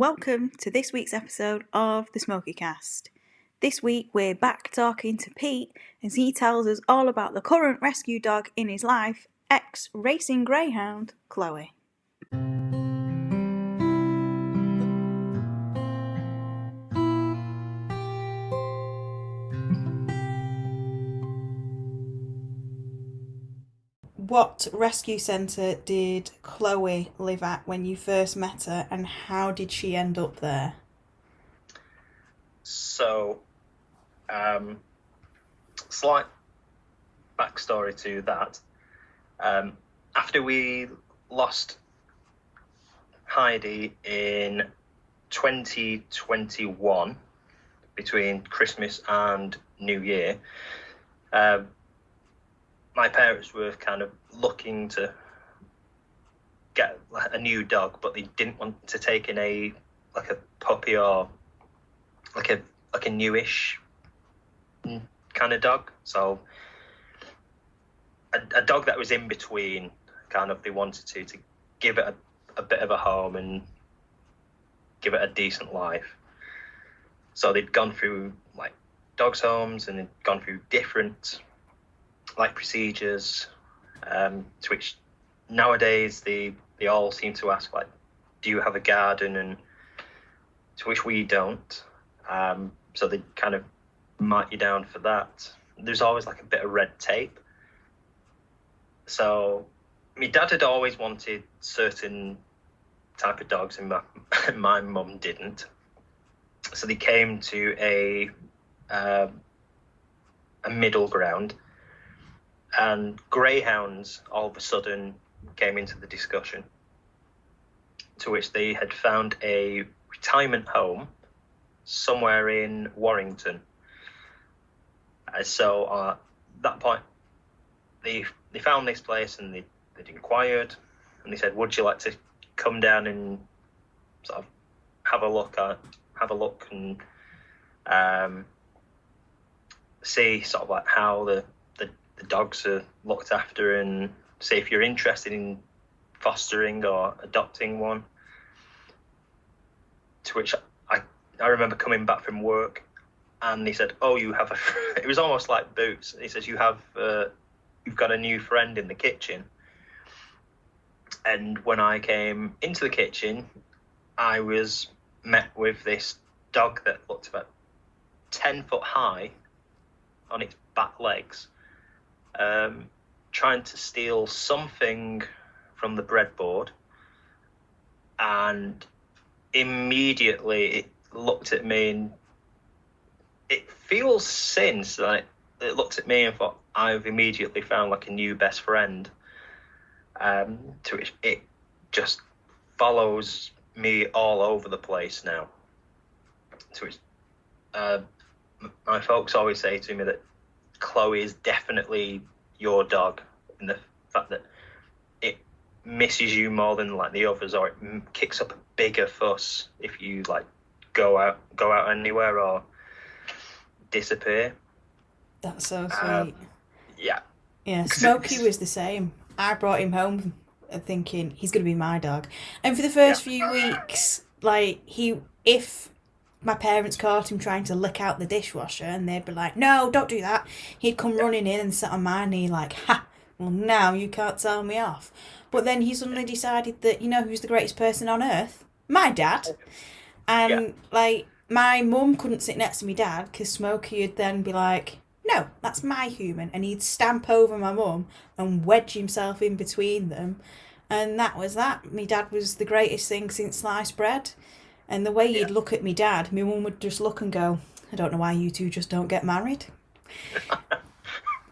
Welcome to this week's episode of the Smokeycast. This week we're back talking to Pete as he tells us all about the current rescue dog in his life, ex-racing Greyhound, Chloe. What rescue centre did Chloe live at when you first met her, and how did she end up there? So, slight backstory to that. After we lost Heidi in 2021, between Christmas and New Year, my parents were kind of looking to get a new dog, but they didn't want to take in a puppy or like a newish kind of dog. So a dog that was in between, kind of, they wanted to give it a bit of a home and give it a decent life. So they'd gone through like dogs homes and they'd gone through different procedures, to which nowadays they all seem to ask, like, do you have a garden? And to which we don't. So they kind of mark you down for that. There's always like a bit of red tape. So my dad had always wanted certain type of dogs, and my mum didn't. So they came to a middle ground, and greyhounds all of a sudden came into the discussion, to which they had found a retirement home somewhere in Warrington. So at that point, they found this place and they'd inquired, and they said, would you like to come down and sort of have a look and see sort of like how the dogs are looked after, and see if you're interested in fostering or adopting one. To which I remember coming back from work, and he said, oh, you have it was almost like Boots. He says, you've got a new friend in the kitchen. And when I came into the kitchen, I was met with this dog that looked about 10 foot high on its back legs, trying to steal something from the breadboard. And immediately it looked at me, and it feels since that it looked at me and thought, I've immediately found like a new best friend. To which it just follows me all over the place now. To which my folks always say to me that Chloe is definitely your dog, in the fact that it misses you more than like the others, or it kicks up a bigger fuss if you like go out anywhere or disappear. That's so sweet. Yeah, Smokey was the same. I brought him home thinking he's going to be my dog, and for the first few weeks, like, if my parents caught him trying to lick out the dishwasher and they'd be like, no, don't do that, he'd come running in and sit on my knee like, ha, well, now you can't tell me off. But then he suddenly decided that, you know who's the greatest person on earth? My dad. And like, my mum couldn't sit next to me dad because Smokey would then be like, no, that's my human, and he'd stamp over my mum and wedge himself in between them, and that was that. My dad was the greatest thing since sliced bread. And the way he'd look at me dad, my mum would just look and go, I don't know why you two just don't get married.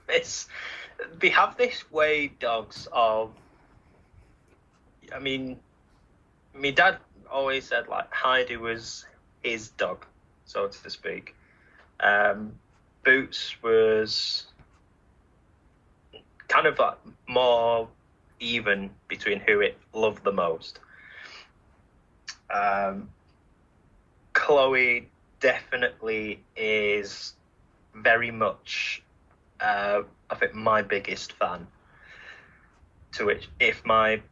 They have this way, dogs, of, I mean, my dad always said like Heidi was his dog, so to speak. Boots was kind of like more even between who it loved the most. Chloe definitely is very much, I think, my biggest fan. To which, if my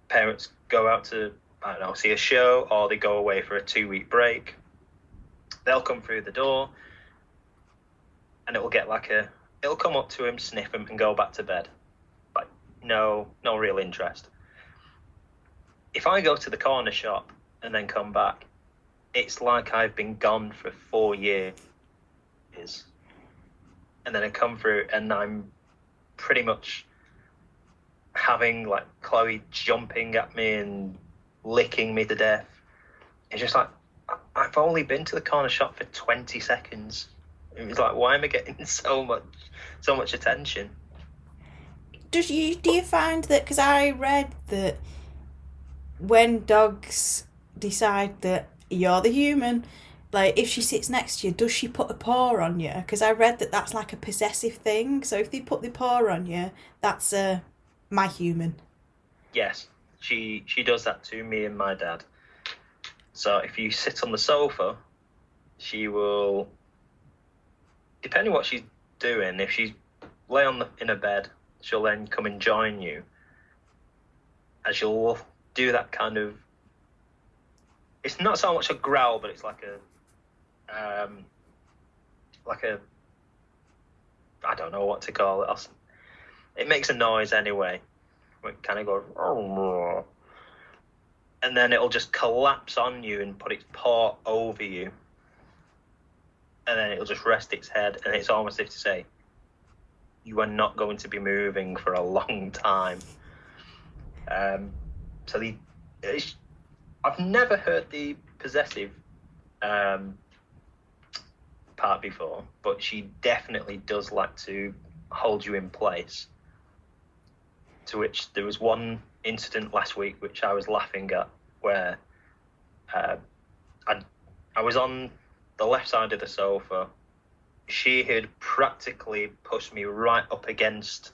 parents go out to I don't know, see a show, or they go away for a 2-week break. They'll come through the door, and it'll come up to him, sniff him, and go back to bed. Like, no real interest. If I go to the corner shop and then come back, it's like I've been gone for 4 years. And then I come through and I'm pretty much having like Chloe jumping at me and licking me to death. It's just like, I've only been to the corner shop for 20 seconds. It was like, why am I getting so much attention? Do you find that, because I read that when dogs decide that you're the human, like if she sits next to you, does she put a paw on you? Because I read that that's like a possessive thing. So if they put the paw on you, that's my human. Yes, she does that to me and my dad. So if you sit on the sofa, she will, depending on what she's doing, if she's lay in a bed, she'll then come and join you. And she'll do that kind of, it's not so much a growl, but it's like a I don't know what to call it. It makes a noise anyway. It kind of goes, oh, and then it'll just collapse on you and put its paw over you, and then it'll just rest its head, and it's almost as if to say, you are not going to be moving for a long time. I've never heard the possessive part before, but she definitely does like to hold you in place. To which there was one incident last week which I was laughing at, where I was on the left side of the sofa. She had practically pushed me right up against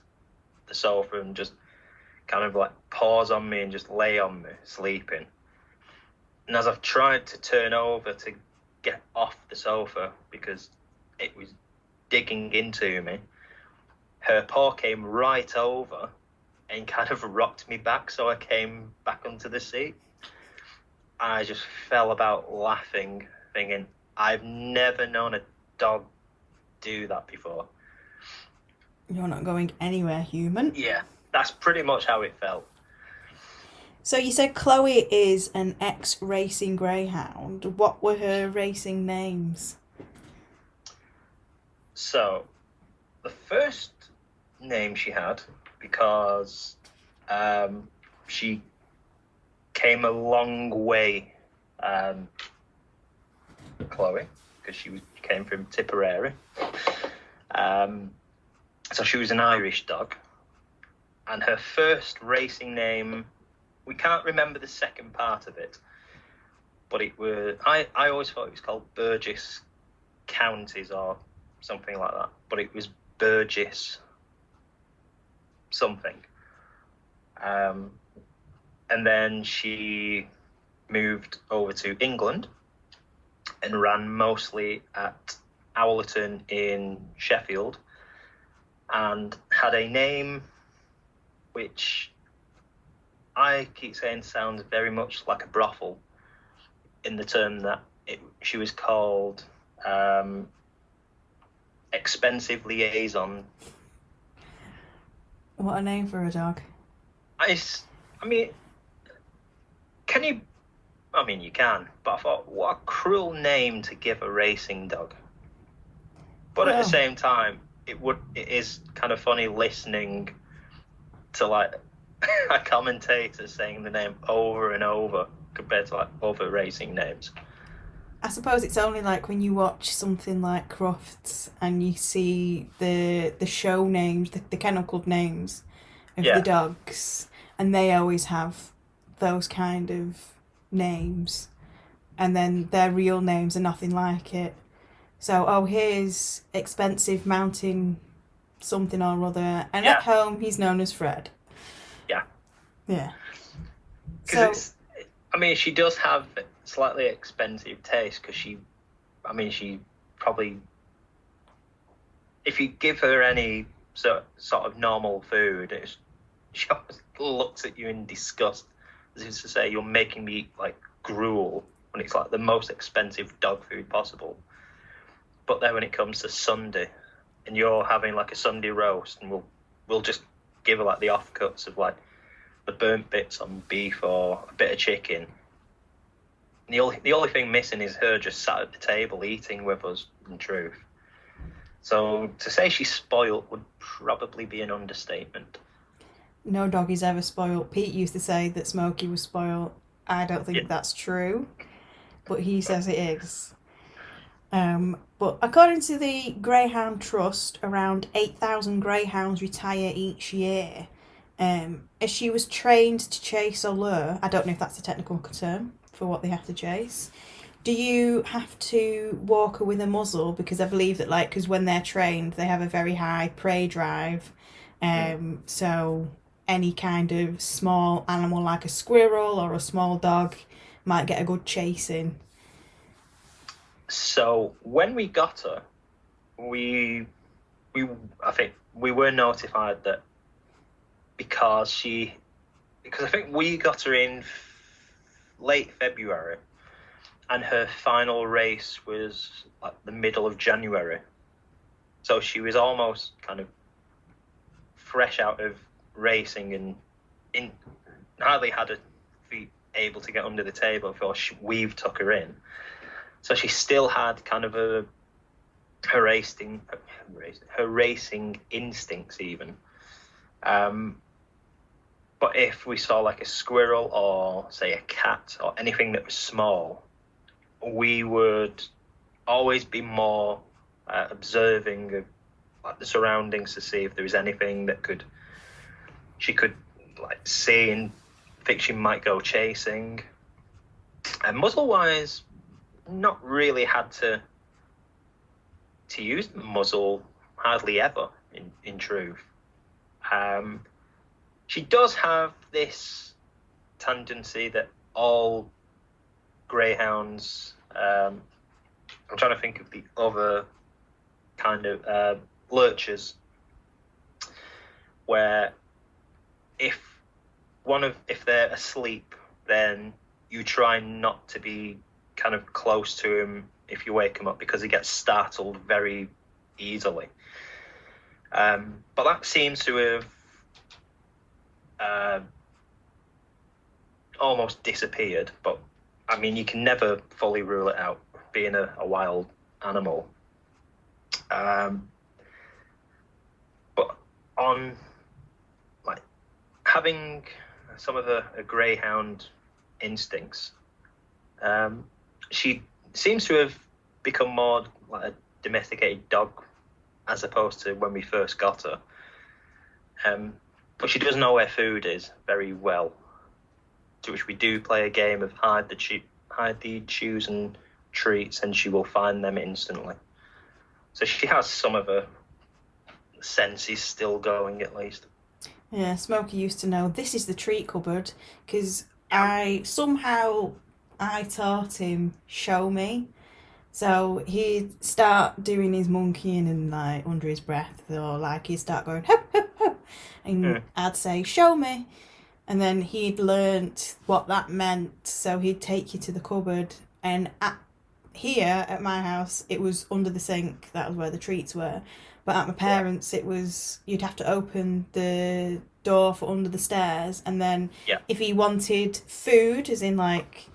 the sofa and just kind of like paws on me and just lay on me, sleeping. And as I've tried to turn over to get off the sofa because it was digging into me, her paw came right over and kind of rocked me back, so I came back onto the seat. I just fell about laughing, thinking, I've never known a dog do that before. You're not going anywhere, human. Yeah, that's pretty much how it felt. So you said Chloe is an ex-racing greyhound. What were her racing names? So, the first name she had, because she came a long way, Chloe, because she came from Tipperary. So she was an Irish dog. And her first racing name, we can't remember the second part of it, but it was, I always thought it was called Burgess Counties or something like that, but it was Burgess something. And then she moved over to England and ran mostly at Owlerton in Sheffield, and had a name which I keep saying sounds very much like a brothel, in the term that she was called Expensive Liaison. What a name for a dog. I mean, can you? I mean, you can, but I thought, what a cruel name to give a racing dog. But at the same time, it is kind of funny listening to like a commentator saying the name over and over compared to like other racing names. I suppose it's only like when you watch something like Crufts and you see the show names, the kennel club names of the dogs, and they always have those kind of names, and then their real names are nothing like it. So, here's Expensive Mountain something or other, and at home he's known as Fred. Yeah. Yeah. So, she does have slightly expensive taste, because she probably, if you give her any sort of normal food, she always looks at you in disgust as if to say, you're making me eat like gruel when it's like the most expensive dog food possible. But then when it comes to Sunday, and you're having like a Sunday roast, and we'll just give her like the offcuts of like the burnt bits on beef or a bit of chicken. And the only thing missing is her just sat at the table eating with us, in truth. So to say she's spoilt would probably be an understatement. No dog is ever spoilt. Pete used to say that Smokey was spoilt. I don't think that's true, but he says it is. But according to the Greyhound Trust, around 8,000 greyhounds retire each year. As she was trained to chase or lure, I don't know if that's a technical term for what they have to chase. Do you have to walk her with a muzzle? Because I believe that, like, because when they're trained, they have a very high prey drive. So any kind of small animal like a squirrel or a small dog might get a good chasing. So when we got her, I think we were notified that because I think we got her in late February, and her final race was like the middle of January. So she was almost kind of fresh out of racing and hardly had her feet able to get under the table before we've took her in. So she still had kind of her racing instincts even. But if we saw like a squirrel or say a cat or anything that was small, we would always be more observing of like the surroundings to see if there was anything that she could like see and think she might go chasing. And muzzle wise, not really had to use the muzzle hardly ever in truth. She does have this tendency that all greyhounds, I'm trying to think of the other kind of lurchers, where if they're asleep, then you try not to be kind of close to him if you wake him up, because he gets startled very easily. But that seems to have almost disappeared. But I mean, you can never fully rule it out, being a wild animal. But on like having some of a greyhound instincts, she seems to have become more like a domesticated dog as opposed to when we first got her. But she does know where food is very well, to which we do play a game of hide the chews and treats, and she will find them instantly. So she has some of her senses still going, at least. Yeah, Smokey used to know this is the treat cupboard, because I taught him show me. So he'd start doing his monkeying and like under his breath, or like he'd start going ho ho ho, and I'd say show me, and then he'd learnt what that meant. So he'd take you to the cupboard, and here at my house it was under the sink. That was where the treats were. But at my parents' it was, you'd have to open the door for under the stairs, and then if he wanted food, as in like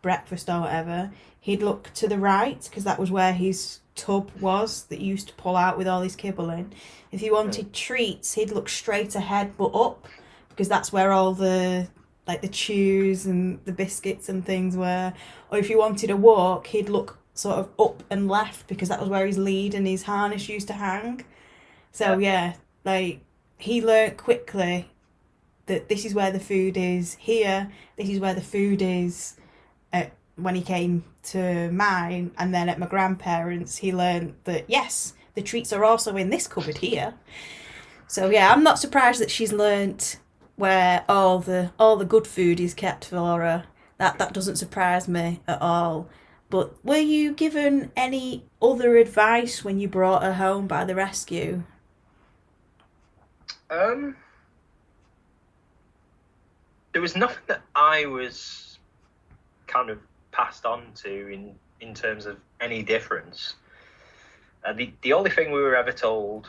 breakfast or whatever, he'd look to the right, because that was where his tub was that he used to pull out with all his kibble in. If he wanted treats, he'd look straight ahead but up, because that's where all the like the chews and the biscuits and things were. Or if he wanted a walk, he'd look sort of up and left, because that was where his lead and his harness used to hang. So like he learnt quickly that this is where the food is here, this is where the food is when he came to mine, and then at my grandparents he learnt that yes, the treats are also in this cupboard here. So yeah, I'm not surprised that she's learnt where all the good food is kept for her. That doesn't surprise me at all. But were you given any other advice when you brought her home by the rescue? There there was nothing that I was kind of passed on to in terms of any difference. The only thing we were ever told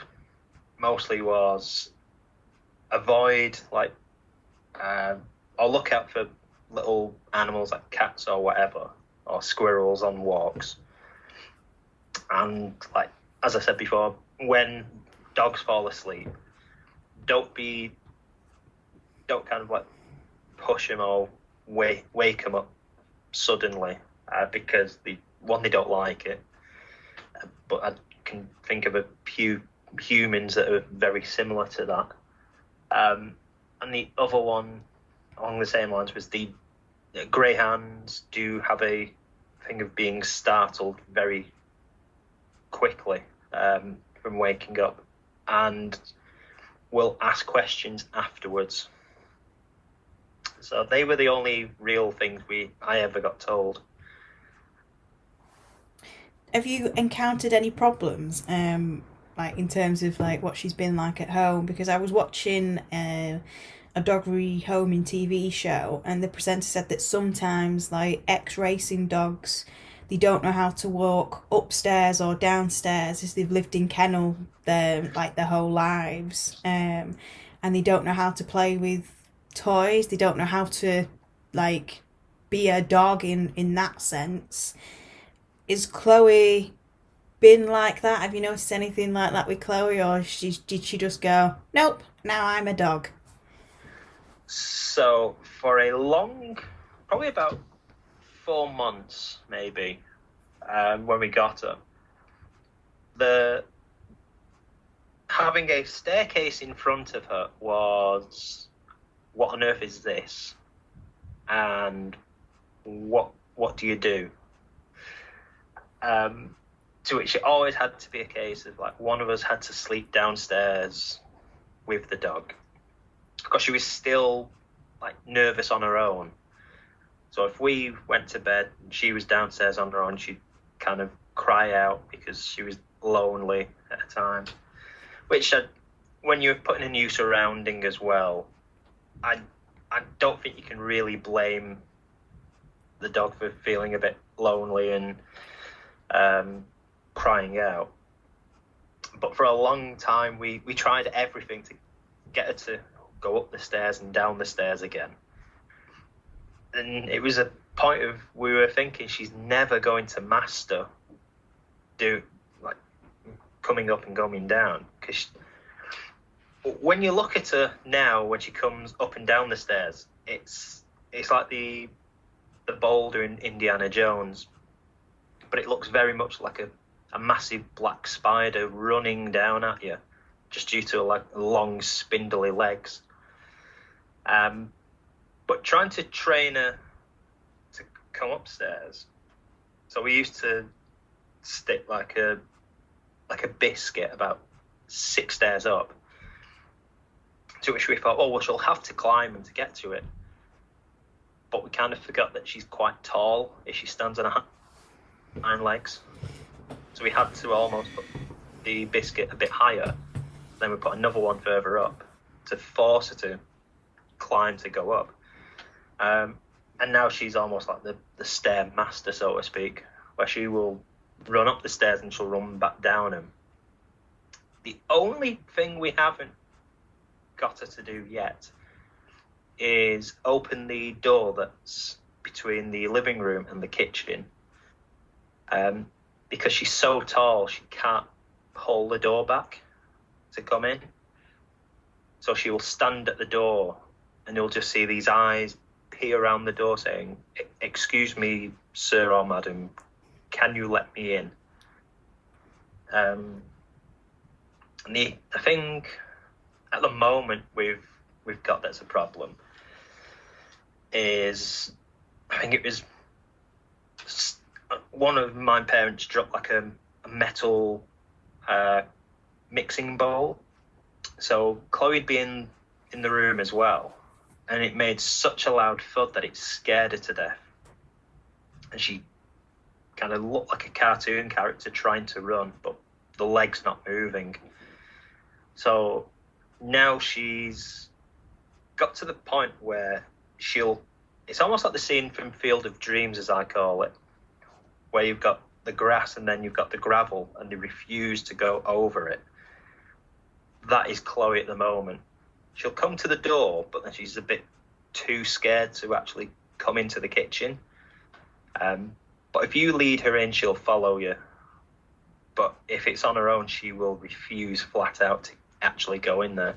mostly was avoid or look out for little animals like cats or whatever, or squirrels on walks. And like, as I said before, when dogs fall asleep, don't kind of like push them or wake them up suddenly, because they don't like it. But I can think of a few humans that are very similar to that. And the other one along the same lines was the greyhounds do have a thing of being startled very quickly from waking up, and will ask questions afterwards. So they were the only real things I ever got told. Have you encountered any problems, like in terms of like what she's been like at home? Because I was watching a dog rehoming TV show, and the presenter said that sometimes like ex-racing dogs, they don't know how to walk upstairs or downstairs as they've lived in kennel their whole lives, and they don't know how to play with toys. They don't know how to like be a dog in that sense. Is Chloe been like that? Have you noticed anything like that with Chloe, or did she just go, nope, now I'm a dog? So for a long, probably about 4 months maybe, when we got her, having a staircase in front of her was, what on earth is this? And what do you do? To which it always had to be a case of like one of us had to sleep downstairs with the dog, because she was still like nervous on her own. So if we went to bed and she was downstairs on her own, she'd kind of cry out because she was lonely at a time. Which, when you're put in a new surrounding as well, I don't think you can really blame the dog for feeling a bit lonely and crying out. But for a long time, we tried everything to get her to go up the stairs and down the stairs again. And it was a point of, we were thinking she's never going to master coming up and going down, because when you look at her now, when she comes up and down the stairs, it's like the boulder in Indiana Jones, but it looks very much like a massive black spider running down at you, just due to like long spindly legs. But trying to train her to come upstairs, so we used to stick like a biscuit about 6 stairs up, to which we thought, oh well, she'll have to climb them to get to it. But we kind of forgot that she's quite tall if she stands on her hind legs. So we had to almost put the biscuit a bit higher. Then we put another one further up to force her to climb to go up. And now she's almost like the stair master, so to speak, where she will run up the stairs and she'll run back down them. The only thing we haven't got her to do yet is open the door that's between the living room and the kitchen, because she's so tall she can't pull the door back to come in. So she will stand at the door and you'll just see these eyes peer around the door saying, excuse me, sir or madam, can you let me in? And the thing at the moment we've got that's a problem is, I think it was one of my parents dropped like a metal mixing bowl. So Chloe'd be in the room as well, and it made such a loud thud that it scared her to death. And she kind of looked like a cartoon character trying to run, but the leg's not moving. So now she's got to the point where it's almost like the scene from Field of Dreams, as I call it, where you've got the grass and then you've got the gravel and they refuse to go over it. That is Chloe at the moment. She'll come to the door, but then she's a bit too scared to actually come into the kitchen. But if you lead her in, she'll follow you. But if it's on her own, she will refuse flat out to actually go in there.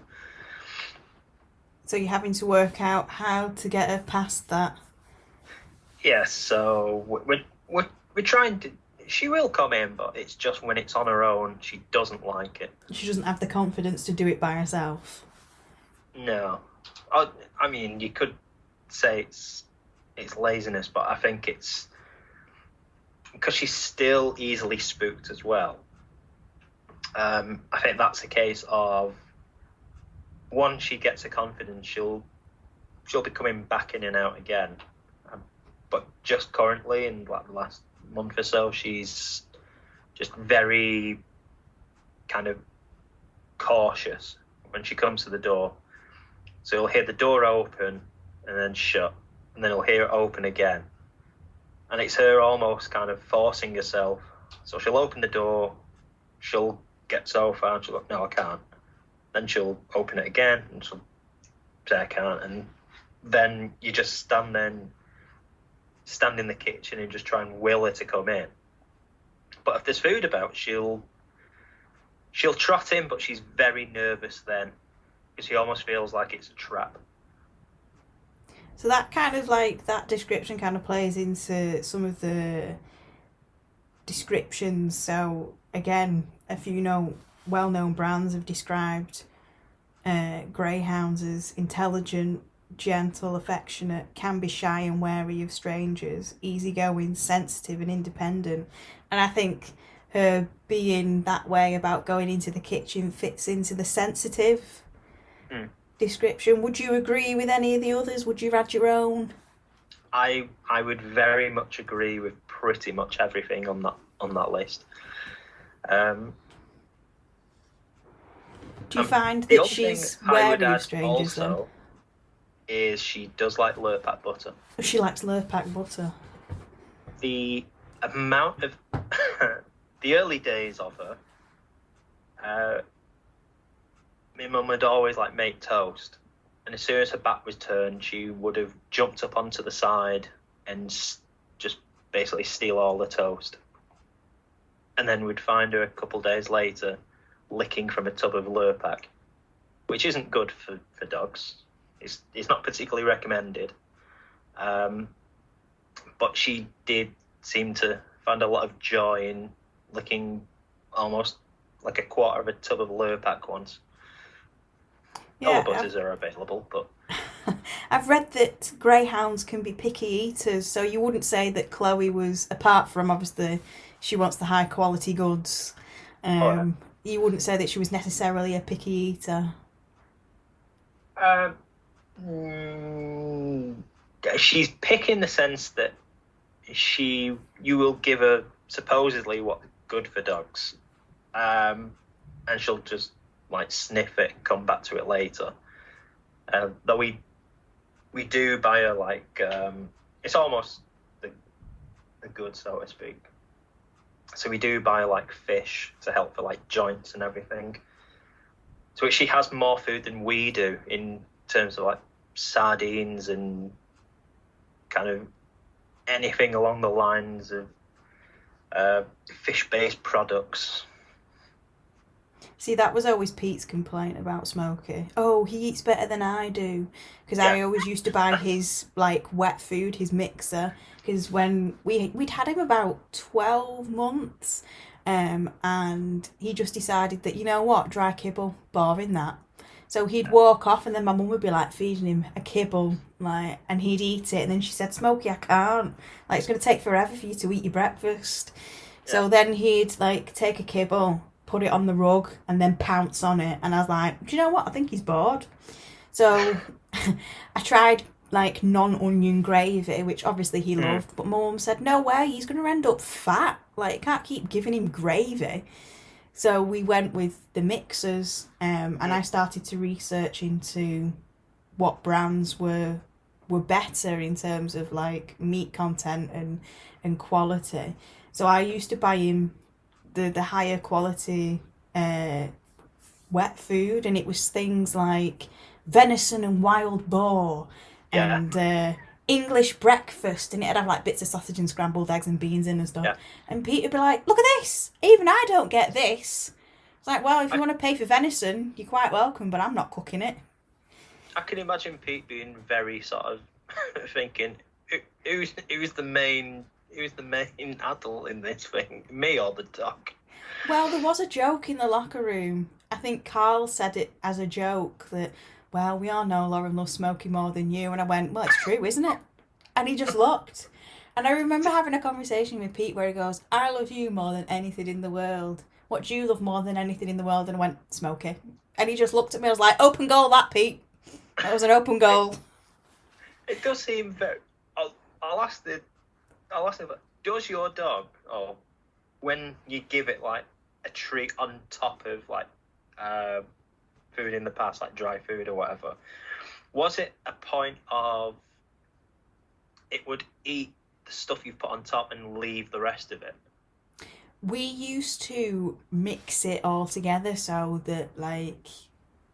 So you're having to work out how to get her past that. Yes, so we're trying to. She will come in, but it's just when it's on her own, she doesn't like it. She doesn't have the confidence to do it by herself. No, I mean you could say it's laziness, but I think it's because she's still easily spooked as well. I think that's a case of once she gets her confidence, she'll be coming back in and out again. But just currently, in like the last month or so, she's just very kind of cautious when she comes to the door. So you'll hear the door open and then shut, and then you'll hear it open again. And it's her almost kind of forcing herself. So she'll open the door, she'll get so far, and she'll go, no, I can't. Then she'll open it again, and she'll say, I can't. And then you just stand in the kitchen and just try and will her to come in. But if there's food about, she'll trot in, but she's very nervous then, because she almost feels like it's a trap. So that kind of like, that description kind of plays into some of the descriptions. So again, a few well-known brands have described greyhounds as intelligent, gentle, affectionate, can be shy and wary of strangers, easygoing, sensitive and independent. And I think her being that way about going into the kitchen fits into the sensitive description. Would you agree with any of the others? Would you add your own? I would very much agree with pretty much everything on that list. Do you find that she's wary of strangers then? Is she does like Lurpak butter. She likes Lurpak butter. The amount of the early days of her, my mum would always like make toast, and as soon as her back was turned, she would have jumped up onto the side and just basically steal all the toast. And then we'd find her a couple days later licking from a tub of Lurpak, which isn't good for dogs. It's not particularly recommended. But she did seem to find a lot of joy in licking almost like a quarter of a tub of Lurpak once. Other butters are available, but I've read that greyhounds can be picky eaters, so you wouldn't say that Chloe was, apart from obviously she wants the high quality goods, you wouldn't say that she was necessarily a picky eater. She's picky in the sense that you will give her supposedly what's good for dogs, and she'll just like sniff it and come back to it later. Though we do buy her like it's almost the good, so to speak. So we do buy like fish to help for like joints and everything. So she has more food than we do in terms of like sardines and kind of anything along the lines of fish-based products. See, that was always Pete's complaint about Smokey. Oh, he eats better than I do. Because I always used to buy his, like, wet food, his mixer. Because when we'd had him about 12 months, and he just decided that, you know what, dry kibble, boring that. So he'd walk off, and then my mum would be, like, feeding him a kibble, like, and he'd eat it. And then she said, Smokey, I can't. Like, it's going to take forever for you to eat your breakfast. Yeah. So then he'd, like, take a kibble, put it on the rug, and then pounce on it. And I was like, do you know what? I think he's bored. So I tried like non-onion gravy, which obviously he loved, but my mum said, no way, he's going to end up fat. Like, can't keep giving him gravy. So we went with the mixers, and I started to research into what brands were were better in terms of like meat content and quality. So I used to buy him the higher quality wet food, and it was things like venison and wild boar Yeah, and English breakfast, and it'd have like bits of sausage and scrambled eggs and beans in and stuff. yeah. And Pete'd be like, "Look at this! Even I don't get this." It's like, well, if you I, want to pay for venison, you're quite welcome, but I'm not cooking it. I can imagine Pete being very sort of thinking, who's the main adult in this thing, me or the dog? Well, there was a joke in the locker room. I think Carl said it as a joke that, well, we all know Lauren loves Smokey more than you. And I went, well, it's true, isn't it? And he just looked. And I remember having a conversation with Pete where he goes, I love you more than anything in the world. What do you love more than anything in the world? And I went, Smokey. And he just looked at me. I was like, open goal that, Pete. That was an open goal. It does seem very. I'll ask him. Does your dog, or when you give it like a treat on top of like food in the past, like dry food or whatever, was it a point of it would eat the stuff you've put on top and leave the rest of it? We used to mix it all together so that like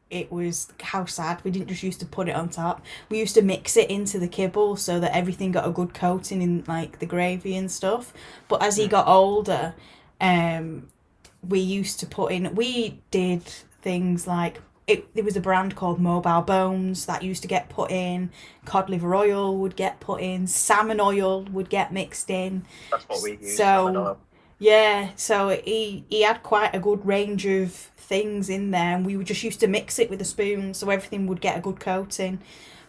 it was how sad we didn't just used to put it on top. We used to mix it into the kibble so that everything got a good coating in like the gravy and stuff. But as he got older, we used to put in, we did things like there was a brand called Mobile Bones that used to get put in, cod liver oil would get put in, salmon oil would get mixed in. That's what we use. So yeah, so he had quite a good range of things in there, and we would just used to mix it with a spoon so everything would get a good coating.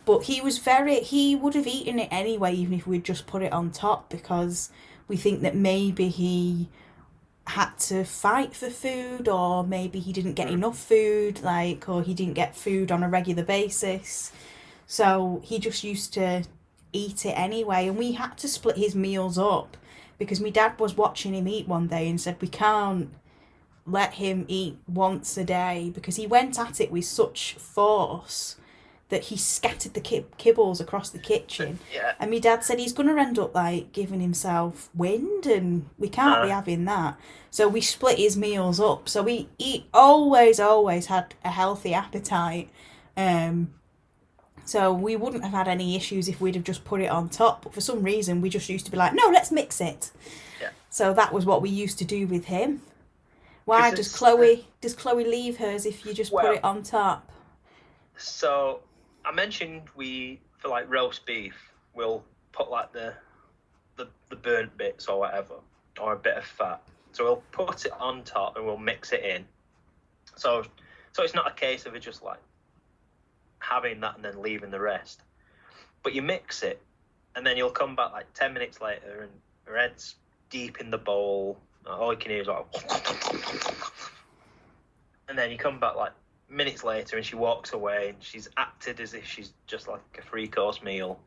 But he would have eaten it anyway, even if we'd just put it on top, because we think that maybe he had to fight for food, or maybe he didn't get enough food, like, or he didn't get food on a regular basis. So he just used to eat it anyway, and we had to split his meals up because my dad was watching him eat one day and said we can't let him eat once a day, because he went at it with such force that he scattered the kibbles across the kitchen. Yeah. And my dad said he's going to end up like giving himself wind, and we can't be having that. So we split his meals up. So he always had a healthy appetite. So we wouldn't have had any issues if we'd have just put it on top. But for some reason, we just used to be like, no, let's mix it. Yeah. So that was what we used to do with him. Why does Chloe leave hers if you just put it on top? So I mentioned for like roast beef, we'll put like the burnt bits or whatever, or a bit of fat. So we'll put it on top and we'll mix it in. So it's not a case of it just like having that and then leaving the rest. But you mix it, and then you'll come back like 10 minutes later and her head's deep in the bowl. All you can hear is like, and then you come back like minutes later and she walks away and she's acted as if she's just like a 3-course meal.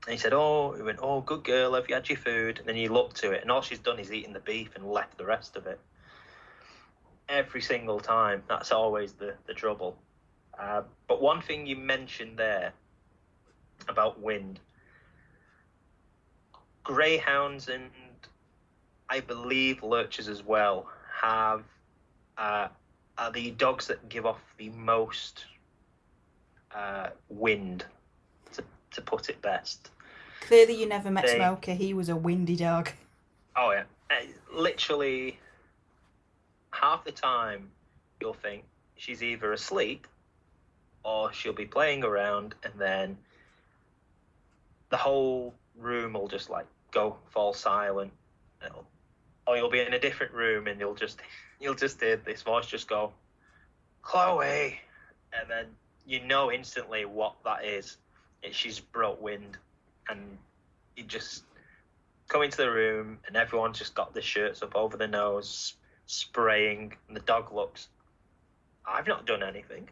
And he said, oh, good girl, have you had your food? And then you look to it and all she's done is eaten the beef and left the rest of it. Every single time. That's always the trouble. But one thing you mentioned there about wind, greyhounds and I believe lurchers as well are the dogs that give off the most wind, to put it best. Clearly you never met Smoker. He was a windy dog. Oh yeah, literally half the time you'll think she's either asleep or she'll be playing around, and then the whole room will just like fall silent. Or you'll be in a different room and you'll just hear this voice just go, Chloe, and then you know instantly what that is. She's brought wind, and you just come into the room and everyone's just got their shirts up over their nose, spraying, and the dog looks, I've not done anything.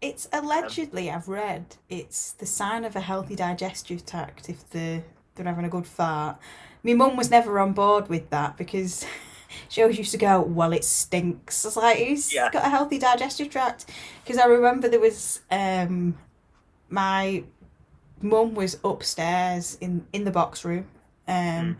It's allegedly, I've read, it's the sign of a healthy digestive tract if they're having a good fart. My mum was never on board with that because she always used to go, well, it stinks. I was like, he's got a healthy digestive tract. Because I remember there was my Mum was upstairs in the box room, and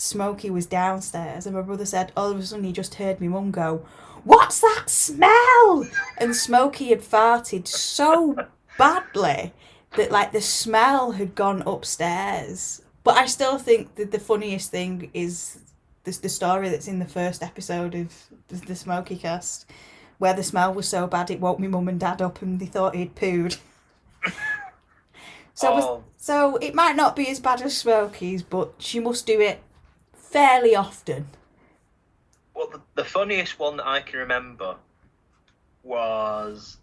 Smokey was downstairs, and my brother said all of a sudden he just heard me mum go, "What's that smell?" And Smokey had farted so badly that like the smell had gone upstairs. But I still think that the funniest thing is the story that's in the first episode of the Smokeycast, where the smell was so bad it woke me mum and dad up and they thought he'd pooed. So it might not be as bad as Smokey's, but she must do it fairly often. Well, the funniest one that I can remember was,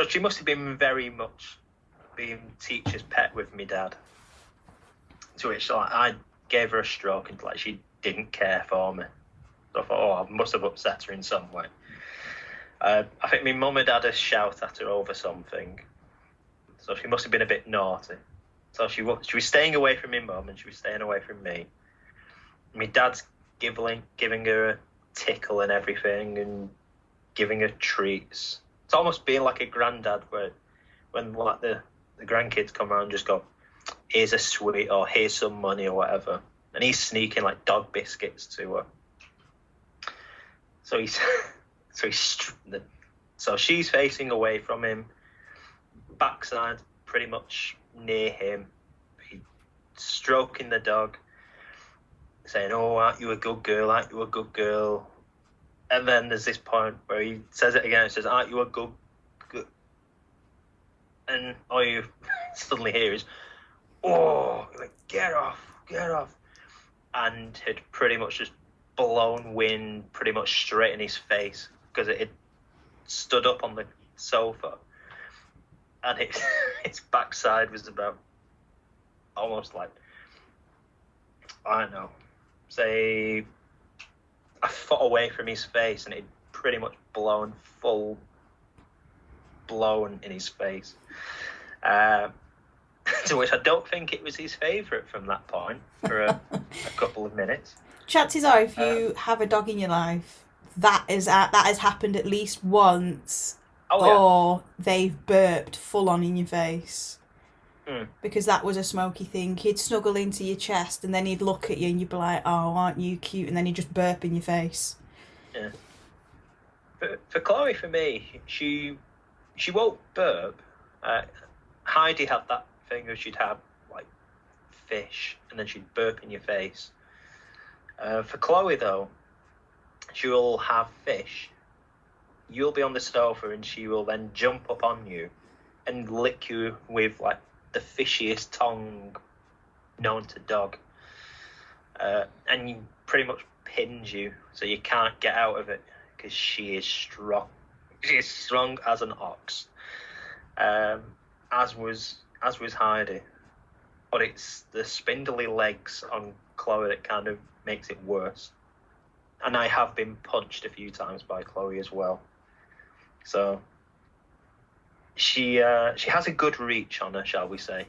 she must have been very much being teacher's pet with me dad. To which like, I gave her a stroke and like she didn't care for me. So I thought, I must have upset her in some way. I think my mum had had a shout at her over something, so she must have been a bit naughty. So she was staying away from my mum and she was staying away from me. My dad's giving her a tickle and everything and giving her treats. It's almost being like a granddad where when like the grandkids come around and just go, "Here's a sweet," or "Here's some money," or whatever. And he's sneaking like dog biscuits to her. So she's facing away from him, backside pretty much near him. He's stroking the dog, saying, "Oh, aren't you a good girl? Aren't you a good girl?" And then there's this point where he says it again. He says, "Aren't you a good?" And all you suddenly hear is, "Oh, like, get off," and had pretty much just blown wind pretty much straight in his face because it had stood up on the sofa, and its backside was about almost like, I don't know, say a foot away from his face, and it pretty much blown in his face. To which I don't think it was his favourite from that point for a couple of minutes. Chances are, if you have a dog in your life, that has happened at least once, or they've burped full on in your face. Because that was a Smokey thing. He'd snuggle into your chest and then he'd look at you and you'd be like, "Oh, aren't you cute?" And then he'd just burp in your face. Yeah. For Chloe, for me, she won't burp. Heidi had that thing where she'd have like fish and then she'd burp in your face. For Chloe though, she will have fish. You'll be on the sofa and she will then jump up on you and lick you with like the fishiest tongue known to dog. And you pretty much pins you so you can't get out of it because she is strong. She is strong as an ox. As was Heidi. But it's the spindly legs on Chloe that kind of makes it worse. And I have been punched a few times by Chloe as well. So she has a good reach on her, shall we say.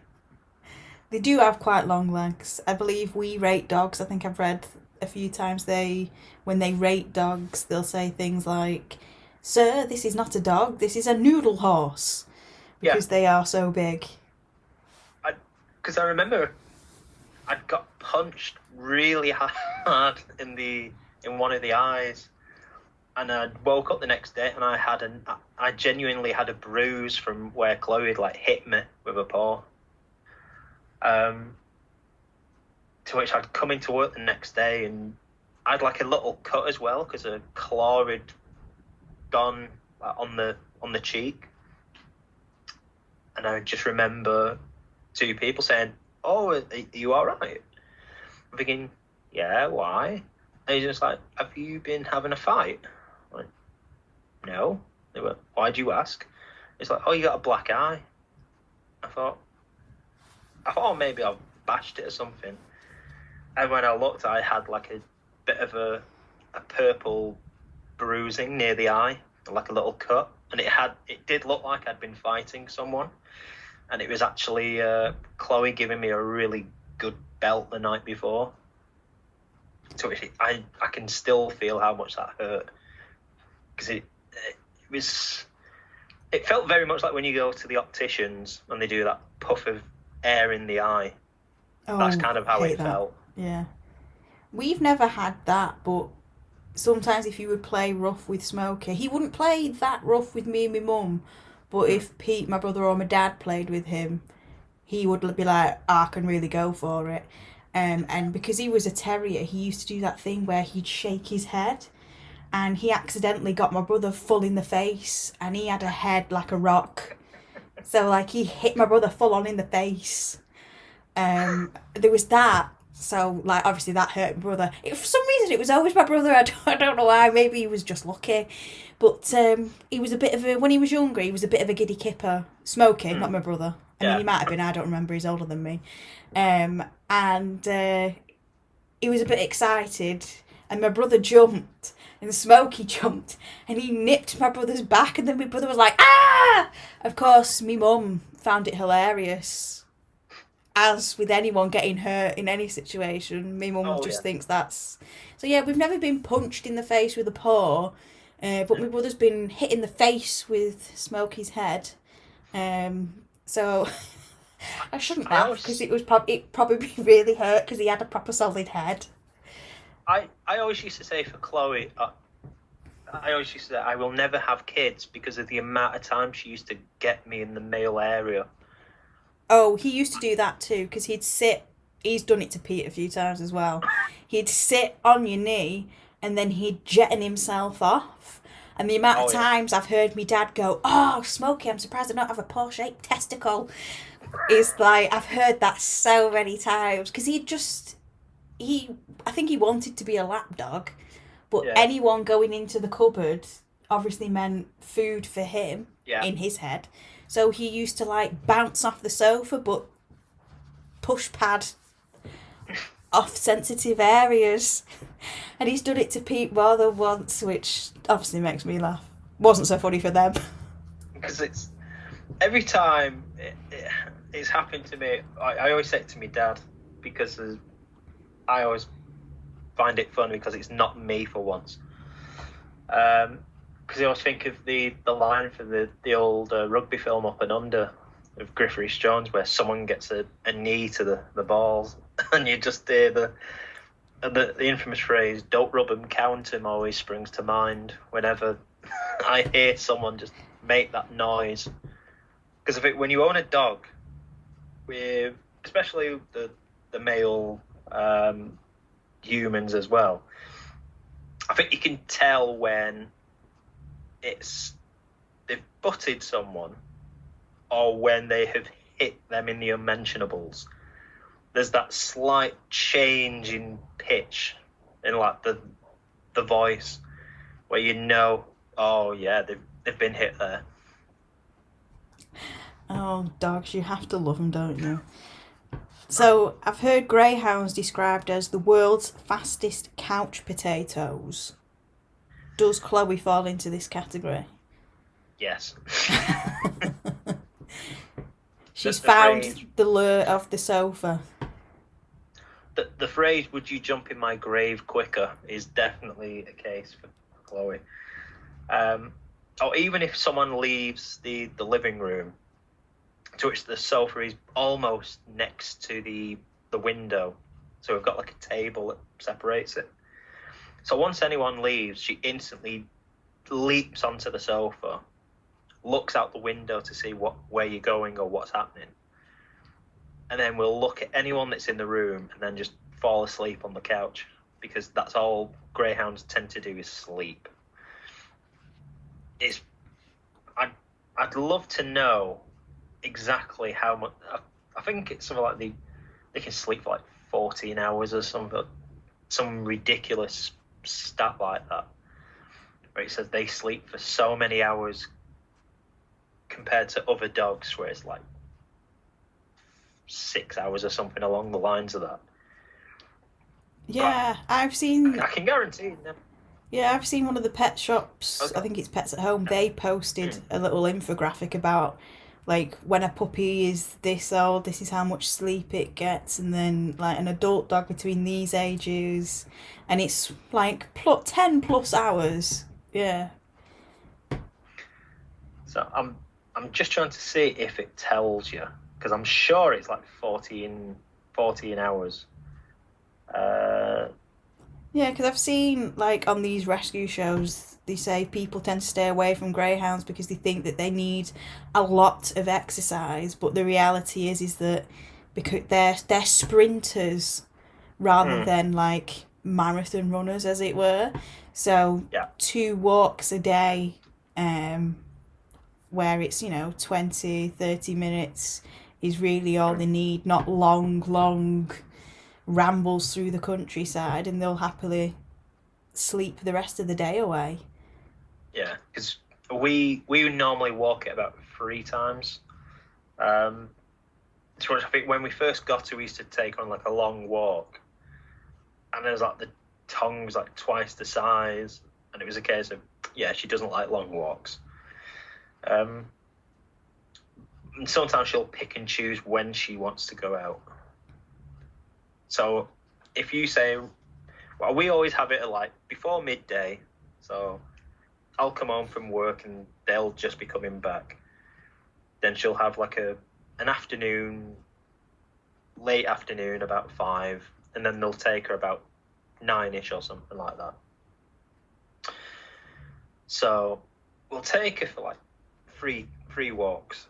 They do have quite long legs. I believe we rate dogs. I think I've read a few times when they rate dogs, they'll say things like, "Sir, this is not a dog, this is a noodle horse." Because they are so big. Because I remember I'd got punched really hard in one of the eyes, and I woke up the next day and I genuinely had a bruise from where Chloe had like hit me with a paw. To which I'd come into work the next day and I'd like a little cut as well because a claw had gone on the cheek, and I just remember two people saying, "Oh, are you all right?" I'm thinking, "Yeah, why?" And he's just like, "Have you been having a fight?" I'm like, "No." They were, "Why'd you ask?" It's like, "Oh, you got a black eye." I thought maybe I bashed it or something. And when I looked, I had like a bit of a purple bruising near the eye, like a little cut. And it did look like I'd been fighting someone. And it was actually Chloe giving me a really good belt the night before. So I can still feel how much that hurt. Because it was It felt very much like when you go to the opticians and they do that puff of air in the eye. Oh, That's kind of how hate it that. felt. Yeah. We've never had that, but sometimes if you would play rough with Smokey, he wouldn't play that rough with me and my mum, but if Pete, my brother, or my dad played with him, he would be like, oh, I can really go for it. And because he was a terrier, he used to do that thing where he'd shake his head, and he accidentally got my brother full in the face, and he had a head like a rock. So, like, he hit my brother full on in the face. There was that. So, like, obviously that hurt my brother. For some reason, it was always my brother. I don't know why. Maybe he was just lucky. But he was a bit of a... When he was younger, he was a bit of a giddy kipper. Smoking, not my brother. I mean, he might have been. I don't remember. He's older than me. And he was a bit excited. And my brother jumped. And Smokey jumped. And he nipped my brother's back. And then my brother was like, ah! Of course, my mum found it hilarious. As with anyone getting hurt in any situation, my mum thinks that's... So yeah, we've never been punched in the face with a paw, but my brother's been hit in the face with Smokey's head. So I shouldn't laugh because it probably really hurt because he had a proper solid head. I always used to say for Chloe, I always used to say I will never have kids because of the amount of time she used to get me in the male area. Oh, he used to do that too, because he's done it to Pete a few times as well. He'd sit on your knee and then he'd jetten himself off. And the amount of times I've heard me dad go, oh, Smokey, I'm surprised I don't have a paw-shaped testicle. Is like, I've heard that so many times. Because I think he wanted to be a lap dog, but anyone going into the cupboard obviously meant food for him in his head. So he used to like bounce off the sofa, but push pad off sensitive areas. And he's done it to Pete more than once, which obviously makes me laugh. Wasn't so funny for them. Because it's every time it's happened to me, I always say it to my dad because I always find it funny because it's not me for once. Because I always think of the line from the old rugby film Up and Under of Griff Rhys-Jones where someone gets a knee to the balls and you just hear the infamous phrase, don't rub 'em, count 'em, always springs to mind whenever I hear someone just make that noise. Because I think when you own a dog, with especially the male humans as well, I think you can tell when they've butted someone or when they have hit them in the unmentionables. There's that slight change in pitch in like the voice where you know, oh yeah, they've been hit there. Oh, dogs, you have to love them, don't you? So I've heard greyhounds described as the world's fastest couch potatoes. Does Chloe fall into this category? Yes. She's found the lure of the sofa. The phrase, would you jump in my grave quicker, is definitely a case for Chloe. Or even if someone leaves the living room, to which the sofa is almost next to the window. So we've got like a table that separates it. So once anyone leaves, she instantly leaps onto the sofa, looks out the window to see where you're going or what's happening. And then we'll look at anyone that's in the room and then just fall asleep on the couch, because that's all greyhounds tend to do is sleep. I'd love to know exactly how much. I think it's something like they can sleep for like 14 hours or something, some ridiculous stat like that, where it says they sleep for so many hours compared to other dogs where it's like 6 hours or something along the lines of that. Yeah, I've seen... I can guarantee them. Yeah, I've seen one of the pet shops, okay. I think it's Pets at Home, they posted a little infographic about, like, when a puppy is this old, this is how much sleep it gets, and then, like, an adult dog between these ages, and it's, like, 10 plus hours. Yeah. So I'm just trying to see if it tells you, because I'm sure it's like 14 hours. Yeah, because I've seen, like, on these rescue shows, they say people tend to stay away from greyhounds because they think that they need a lot of exercise, but the reality is that because they're sprinters rather than, like, marathon runners, as it were. So Yeah. 2 walks a day, where it's, 20, 30 minutes is really all they need, not long rambles through the countryside, and they'll happily sleep the rest of the day away. Yeah, because we normally walk it about 3 times. So I think when we first got to, we used to take on like a long walk, and there's like the tongue's like twice the size, and it was a case of, yeah, she doesn't like long walks. And sometimes she'll pick and choose when she wants to go out. So if you say, well, we always have it at like before midday, so I'll come home from work and they'll just be coming back. Then she'll have like an afternoon, late afternoon, about 5, and then they'll take her about 9ish or something like that. So we'll take her for like three walks,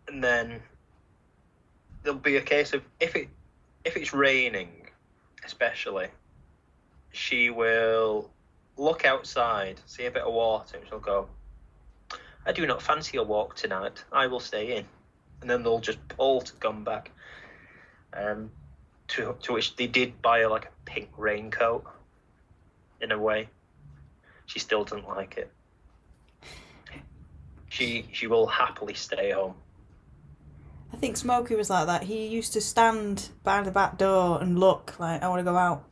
and then there'll be a case of if it's raining, especially, she will look outside, see a bit of water, and she'll go, "I do not fancy a walk tonight. I will stay in." And then they'll just pull to come back. To which they did buy her like a pink raincoat. In a way, she still doesn't like it. She will happily stay home. I think Smokey was like that. He used to stand by the back door and look like, "I want to go out,"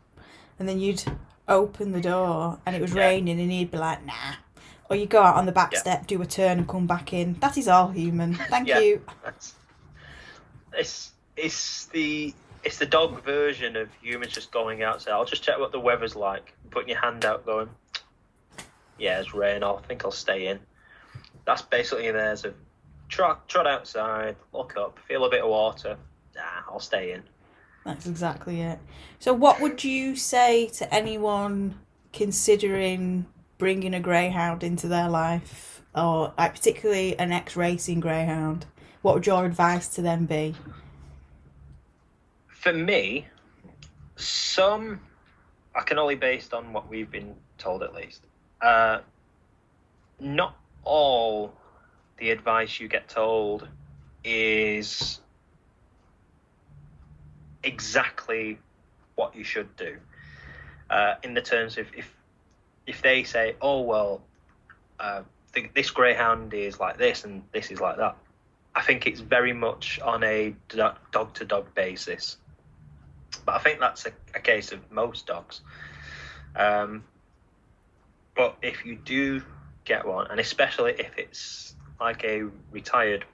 and then you'd open the door and it was raining, and he'd be like, "Nah." Or you go out on the back step, do a turn, and come back in. That is all human. Thank you. It's the dog version of humans just going outside. I'll just check what the weather's like. Putting your hand out, going, "Yeah, it's rain. I think I'll stay in." That's basically theirs of trot outside, look up, feel a bit of water. Nah, I'll stay in. That's exactly it. So what would you say to anyone considering bringing a greyhound into their life, or like particularly an ex-racing greyhound? What would your advice to them be? For me, I can only based on what we've been told at least. Not all the advice you get told is exactly what you should do. In the terms of if they say, "Oh well, this greyhound is like this and this is like that," I think it's very much on a dog to dog basis. But I think that's a case of most dogs. But if you do get one, and especially if it's like a retired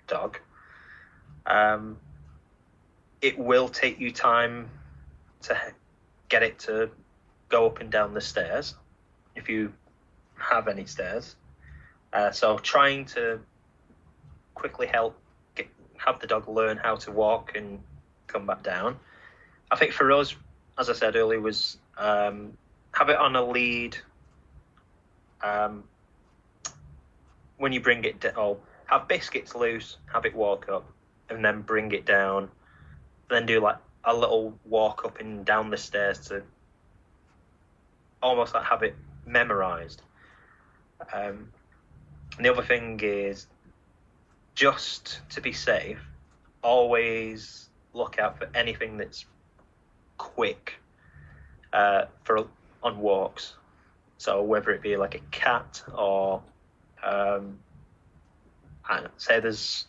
dog, it will take you time to get it to go up and down the stairs, if you have any stairs. So trying to quickly have the dog learn how to walk and come back down. I think for us, as I said earlier, was have it on a lead. When you bring it down, have biscuits loose, have it walk up, and then bring it down. Then do like a little walk up and down the stairs to almost like have it memorized. And the other thing is, just to be safe, always look out for anything that's quick on walks. So whether it be like a cat or I'd say there's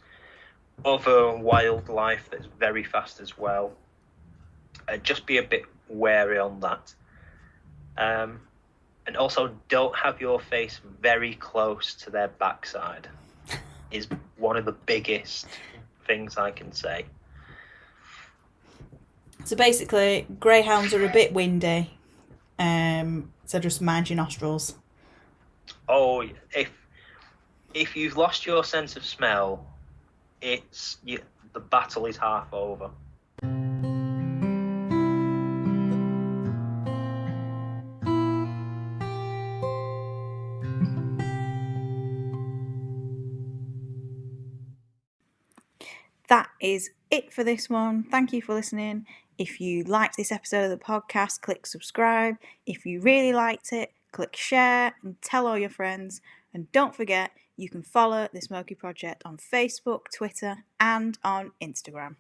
other wildlife that's very fast as well. Just be a bit wary on that. And also don't have your face very close to their backside is one of the biggest things I can say. So basically, greyhounds are a bit windy, so just mind your nostrils. Oh, if you've lost your sense of smell, the battle is half over. That is it for this one. Thank you for listening. If you liked this episode of the podcast, click subscribe. If you really liked it, click share and tell all your friends. And don't forget, you can follow the Smokey Project on Facebook, Twitter, and on Instagram.